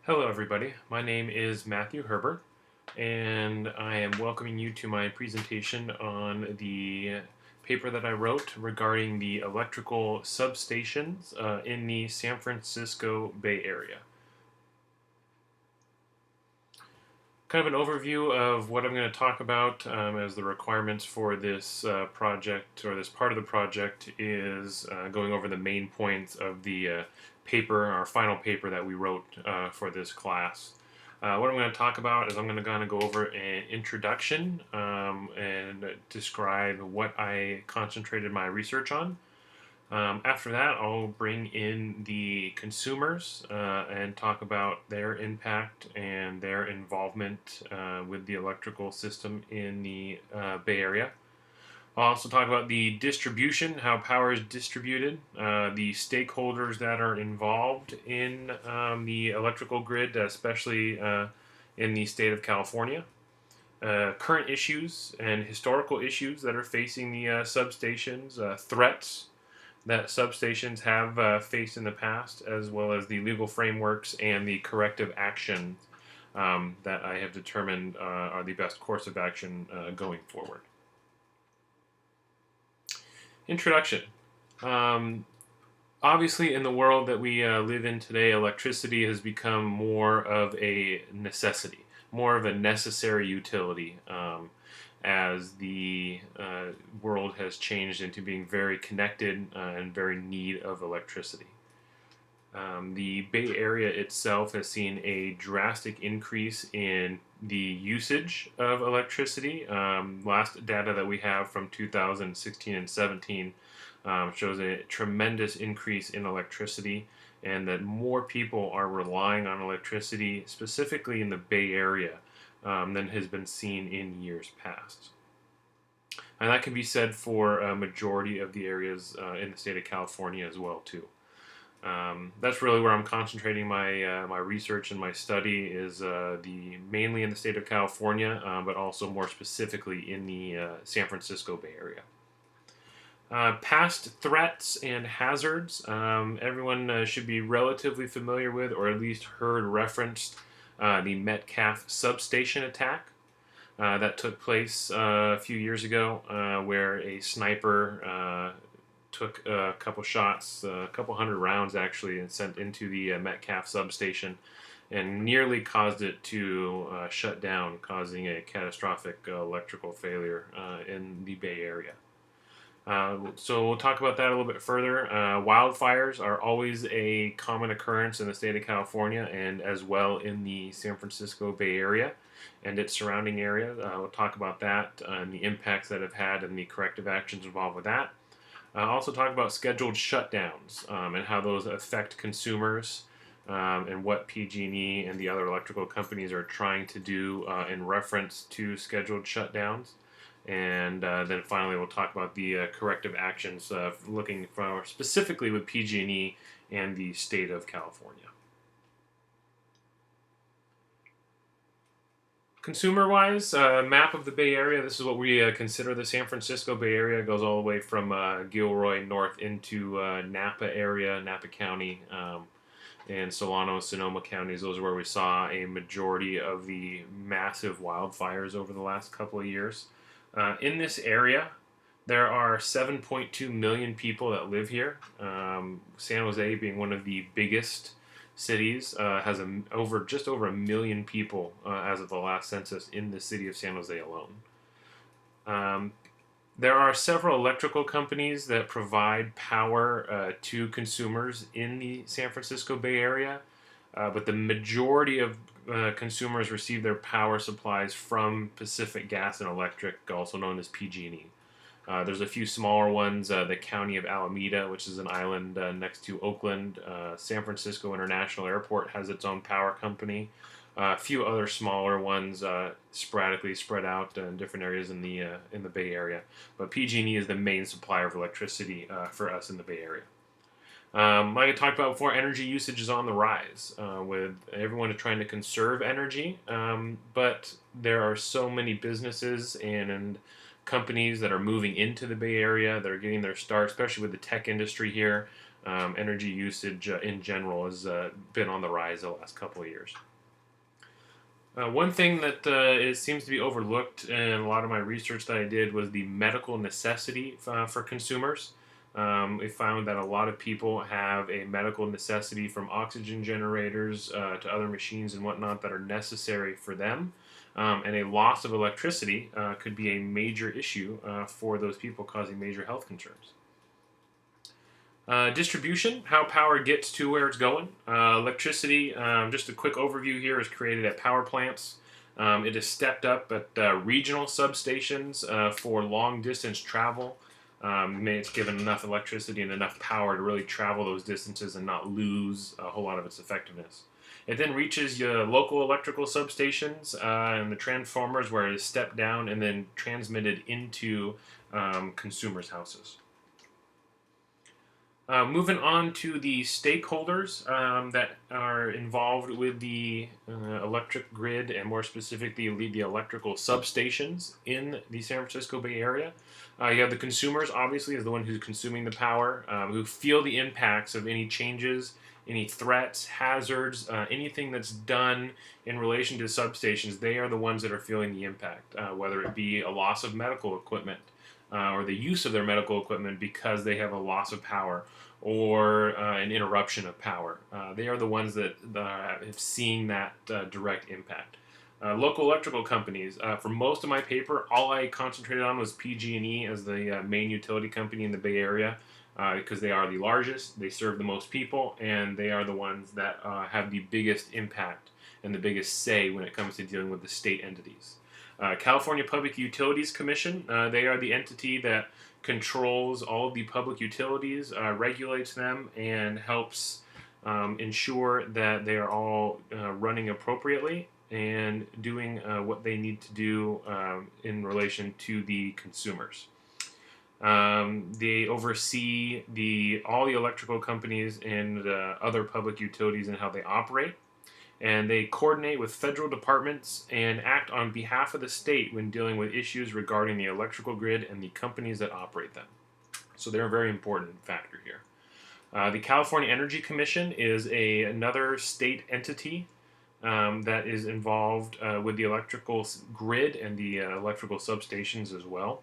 Hello, everybody. My name is Matthew Herbert, and I am welcoming you to my presentation on the paper that I wrote regarding the electrical substations in the San Francisco Bay Area. Kind of an overview of what I'm going to talk about as the requirements for this project, or this part of the project, is going over the main points of the paper, our final paper that we wrote for this class. What I'm going to talk about is I'm going to kind of go over an introduction and describe what I concentrated my research on. After that, I'll bring in the consumers and talk about their impact and their involvement with the electrical system in the Bay Area. I'll also talk about the distribution, how power is distributed, the stakeholders that are involved in the electrical grid, especially in the state of California. Current issues and historical issues that are facing the substations, threats that substations have faced in the past, as well as the legal frameworks and the corrective actions that I have determined are the best course of action going forward. Introduction. Um, Obviously, in the world that we live in today, electricity has become more of a necessity, more of a necessary utility, as the world has changed into being very connected and very in need of electricity. The Bay Area itself has seen a drastic increase in the usage of electricity. Last data that we have from 2016 and 17 shows a tremendous increase in electricity, and that more people are relying on electricity, specifically in the Bay Area, than has been seen in years past. And that can be said for a majority of the areas in the state of California as well, too. That's really where I'm concentrating my research and my study is the mainly in the state of California, but also more specifically in the San Francisco Bay Area. Past threats and hazards. Everyone should be relatively familiar with, or at least heard referenced, the Metcalf substation attack that took place a few years ago, where a sniper took a couple shots, a couple hundred rounds actually, and sent into the Metcalf substation and nearly caused it to shut down, causing a catastrophic electrical failure in the Bay Area. So we'll talk about that a little bit further. Wildfires are always a common occurrence in the state of California and as well in the San Francisco Bay Area and its surrounding area. We'll talk about that and the impacts that have had and the corrective actions involved with that. Also talk about scheduled shutdowns and how those affect consumers and what PG&E and the other electrical companies are trying to do in reference to scheduled shutdowns. And then finally, we'll talk about the corrective actions looking for specifically with PG&E and the state of California. Consumer-wise, map of the Bay Area. This is what we consider the San Francisco Bay Area. It goes all the way from Gilroy north into Napa area, Napa County, and Solano, Sonoma counties. Those are where we saw a majority of the massive wildfires over the last couple of years. In this area, there are 7.2 million people that live here. San Jose, being one of the biggest cities, has just over a million people as of the last census in the city of San Jose alone. There are several electrical companies that provide power to consumers in the San Francisco Bay Area, but the majority of consumers receive their power supplies from Pacific Gas and Electric, also known as PG&E. There's a few smaller ones. The County of Alameda, which is an island next to Oakland. San Francisco International Airport has its own power company. A few other smaller ones sporadically spread out in different areas in the Bay Area. But PG&E is the main supplier of electricity for us in the Bay Area. Like I talked about before, energy usage is on the rise with everyone trying to conserve energy, but there are so many businesses and companies that are moving into the Bay Area that are getting their start, especially with the tech industry here. energy usage in general has been on the rise the last couple of years. One thing that it seems to be overlooked in a lot of my research that I did was the medical necessity for consumers. We found that a lot of people have a medical necessity from oxygen generators to other machines and whatnot that are necessary for them. And a loss of electricity could be a major issue for those people, causing major health concerns. Distribution, how power gets to where it's going. Electricity, just a quick overview here, is created at power plants. It is stepped up at regional substations for long distance travel. It's given enough electricity and enough power to really travel those distances and not lose a whole lot of its effectiveness. It then reaches your local electrical substations and the transformers where it is stepped down and then transmitted into consumers' houses. Moving on to the stakeholders that are involved with the electric grid, and more specifically the electrical substations in the San Francisco Bay Area. You have the consumers, obviously, as the one who's consuming the power, who feel the impacts of any changes, any threats, hazards, anything that's done in relation to substations. They are the ones that are feeling the impact, whether it be a loss of medical equipment or the use of their medical equipment because they have a loss of power, or an interruption of power. They are the ones that have seen that direct impact. Local electrical companies. For most of my paper, all I concentrated on was PG&E as the main utility company in the Bay Area because they are the largest, they serve the most people, and they are the ones that have the biggest impact and the biggest say when it comes to dealing with the state entities. California Public Utilities Commission, they are the entity that controls all of the public utilities, regulates them, and helps ensure that they are all running appropriately and doing what they need to do in relation to the consumers. They oversee all the electrical companies and other public utilities and how they operate. And they coordinate with federal departments and act on behalf of the state when dealing with issues regarding the electrical grid and the companies that operate them. So they're a very important factor here. The California Energy Commission is another state entity that is involved with the electrical grid and the electrical substations as well.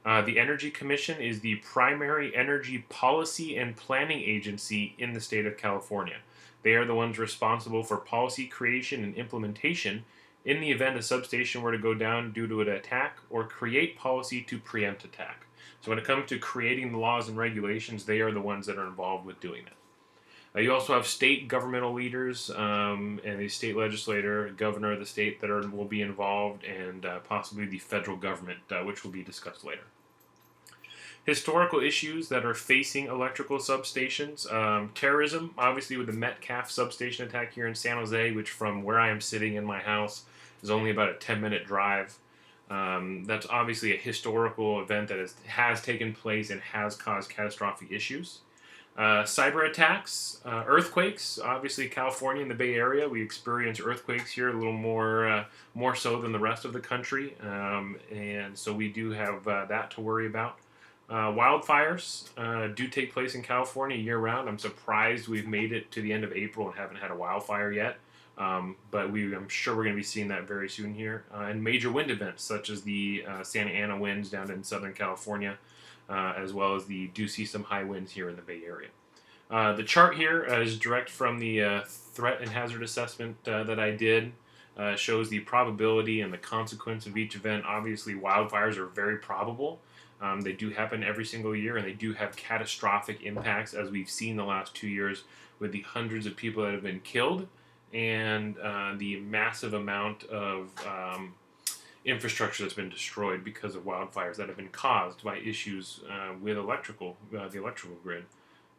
The Energy Commission is the primary energy policy and planning agency in the state of California. They are the ones responsible for policy creation and implementation in the event a substation were to go down due to an attack, or create policy to preempt attack. So when it comes to creating the laws and regulations, they are the ones that are involved with doing that. You also have state governmental leaders and the state legislator, governor of the state that will be involved, and possibly the federal government, which will be discussed later. Historical issues that are facing electrical substations. Terrorism, obviously with the Metcalf substation attack here in San Jose, which from where I am sitting in my house is only about a 10-minute drive. That's obviously a historical event that has taken place and has caused catastrophic issues. Cyber attacks, earthquakes. Obviously, California and the Bay Area, we experience earthquakes here a little more so than the rest of the country, and so we do have that to worry about. Wildfires do take place in California year-round. I'm surprised we've made it to the end of April and haven't had a wildfire yet, but I'm sure we're going to be seeing that very soon here. And major wind events, such as the Santa Ana winds down in Southern California, as well as the do see some high winds here in the Bay Area. The chart here is direct from the threat and hazard assessment that I did. Shows the probability and the consequence of each event. Obviously, wildfires are very probable. They do happen every single year, and they do have catastrophic impacts, as we've seen the last 2 years with the hundreds of people that have been killed and the massive amount of infrastructure that's been destroyed because of wildfires that have been caused by issues with the electrical grid.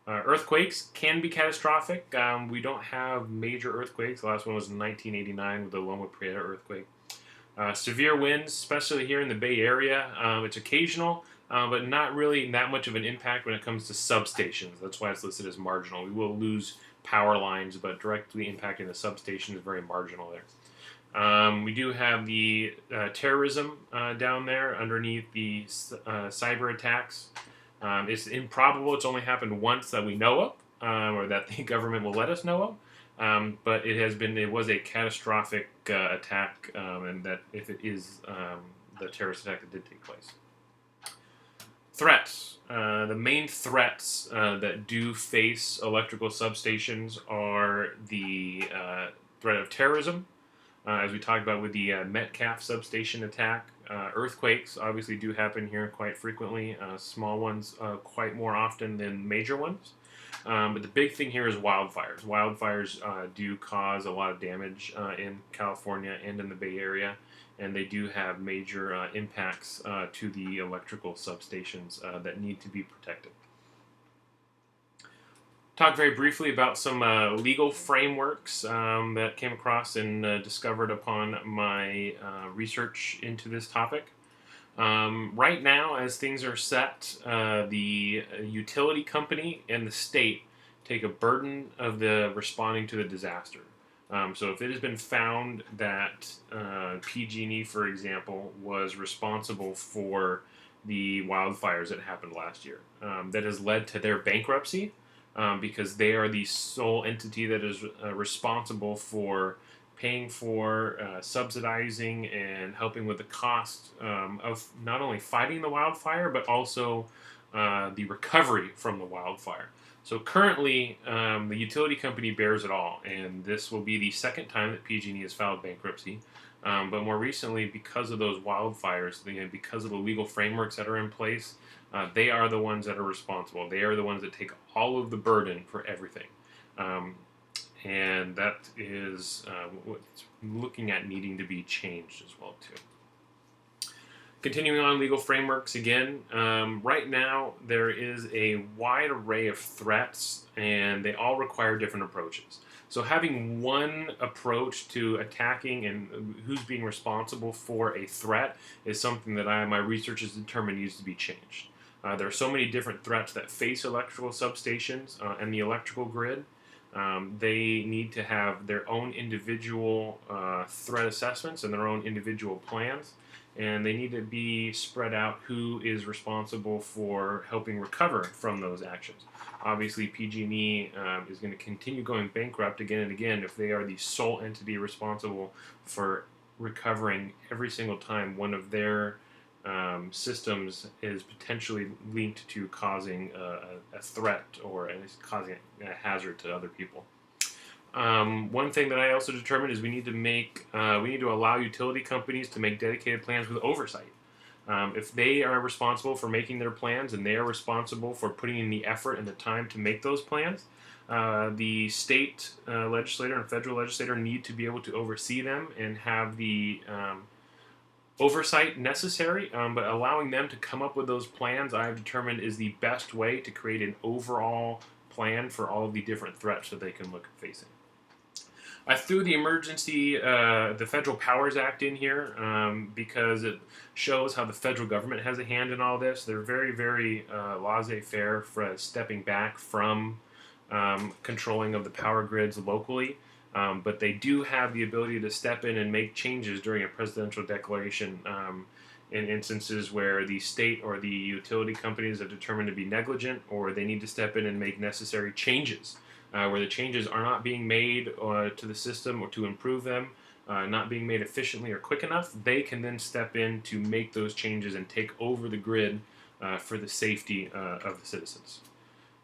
Earthquakes can be catastrophic. We don't have major earthquakes. The last one was in 1989 with the Loma Prieta earthquake. Severe winds, especially here in the Bay Area, it's occasional, but not really that much of an impact when it comes to substations. That's why it's listed as marginal. We will lose power lines, but directly impacting the substation is very marginal there. We do have the terrorism down there underneath the cyber attacks. It's improbable it's only happened once that we know of, or that the government will let us know of. But it was a catastrophic attack, and that if it is the terrorist attack that did take place. Threats. The main threats that do face electrical substations are the threat of terrorism, as we talked about with the Metcalf substation attack. Earthquakes obviously do happen here quite frequently, small ones quite more often than major ones. But the big thing here is wildfires. Wildfires do cause a lot of damage in California and in the Bay Area, and they do have major impacts to the electrical substations that need to be protected. Talk very briefly about some legal frameworks that came across and discovered upon my research into this topic. Right now, as things are set, the utility company and the state take a burden of the responding to the disaster. So if it has been found that PG&E, for example, was responsible for the wildfires that happened last year, that has led to their bankruptcy, because they are the sole entity that is responsible for paying for, subsidizing, and helping with the cost of not only fighting the wildfire, but also the recovery from the wildfire. So currently, the utility company bears it all, and this will be the second time that PG&E has filed bankruptcy. But more recently, because of those wildfires, because of the legal frameworks that are in place, they are the ones that are responsible. They are the ones that take all of the burden for everything. And that is what's looking at needing to be changed as well, too. Continuing on legal frameworks again, right now there is a wide array of threats, and they all require different approaches. So having one approach to attacking and who's being responsible for a threat is something that my research has determined needs to be changed. There are so many different threats that face electrical substations and the electrical grid. They need to have their own individual threat assessments and their own individual plans, and they need to be spread out who is responsible for helping recover from those actions. Obviously, PG&E is going to continue going bankrupt again and again if they are the sole entity responsible for recovering every single time one of their systems is potentially linked to causing a threat or causing a hazard to other people. One thing that I also determined is we need to allow utility companies to make dedicated plans with oversight. If they are responsible for making their plans and they are responsible for putting in the effort and the time to make those plans, the state legislator and federal legislator need to be able to oversee them and have the oversight necessary, but allowing them to come up with those plans, I have determined, is the best way to create an overall plan for all of the different threats that they can look at facing. I threw the Federal Powers Act in here because it shows how the federal government has a hand in all this. They're very, very laissez-faire for stepping back from controlling of the power grids locally. But they do have the ability to step in and make changes during a presidential declaration in instances where the state or the utility companies are determined to be negligent, or they need to step in and make necessary changes. Where the changes are not being made to the system or to improve them, not being made efficiently or quick enough, they can then step in to make those changes and take over the grid for the safety of the citizens.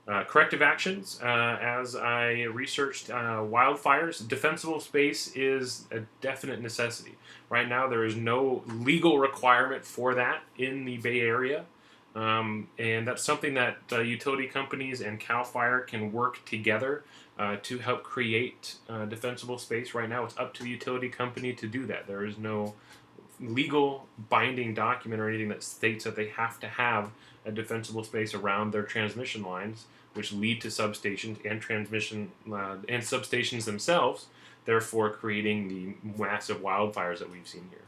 Corrective actions. As I researched wildfires, defensible space is a definite necessity. Right now, there is no legal requirement for that in the Bay Area. And that's something that utility companies and CAL FIRE can work together to help create defensible space. Right now, it's up to the utility company to do that. There is no legal binding document or anything that states that they have to have a defensible space around their transmission lines, which lead to substations and transmission and substations themselves, therefore creating the massive wildfires that we've seen here.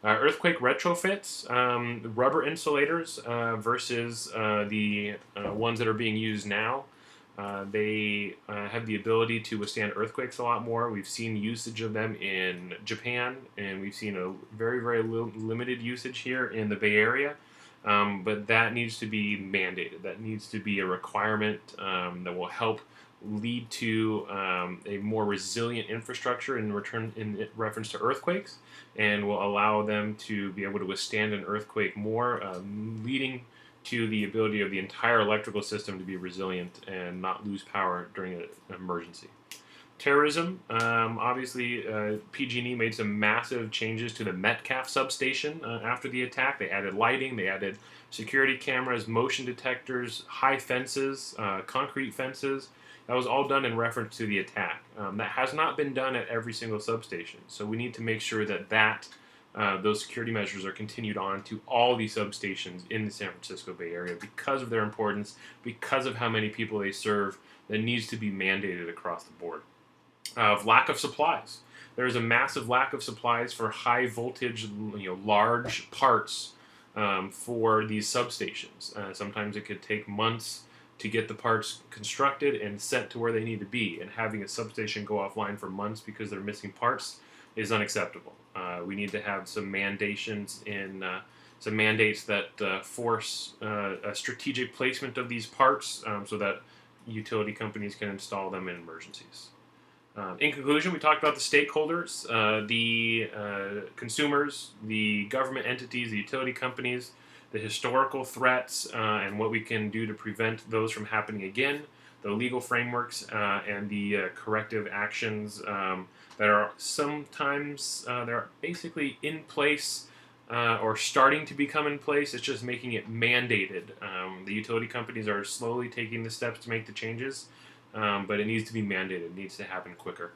Earthquake retrofits, rubber insulators versus the ones that are being used now. They have the ability to withstand earthquakes a lot more. We've seen usage of them in Japan, and we've seen a very, very limited usage here in the Bay Area. But that needs to be mandated. That needs to be a requirement that will help lead to a more resilient infrastructure in reference to earthquakes, and will allow them to be able to withstand an earthquake more, leading to the ability of the entire electrical system to be resilient and not lose power during an emergency. Terrorism, obviously, PG&E made some massive changes to the Metcalf substation after the attack. They added lighting, they added security cameras, motion detectors, high fences, concrete fences. That was all done in reference to the attack. That has not been done at every single substation, so we need to make sure that those security measures are continued on to all the substations in the San Francisco Bay Area because of their importance, because of how many people they serve. That needs to be mandated across the board. Of lack of supplies. There is a massive lack of supplies for high voltage, large parts for these substations. Sometimes it could take months to get the parts constructed and sent to where they need to be. And having a substation go offline for months because they're missing parts is unacceptable. We need to have some some mandates that force a strategic placement of these parts so that utility companies can install them in emergencies. In conclusion, we talked about the stakeholders, the consumers, the government entities, the utility companies, the historical threats, and what we can do to prevent those from happening again, the legal frameworks, and the corrective actions that are sometimes they're basically in place or starting to become in place. It's just making it mandated. The utility companies are slowly taking the steps to make the changes. But it needs to be mandated. It needs to happen quicker,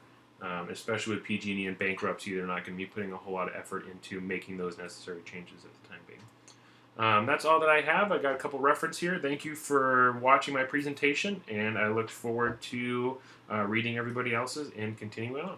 especially with PG&E and bankruptcy. They're not going to be putting a whole lot of effort into making those necessary changes at the time being. That's all that I have. I got a couple references here. Thank you for watching my presentation, and I look forward to reading everybody else's and continuing on.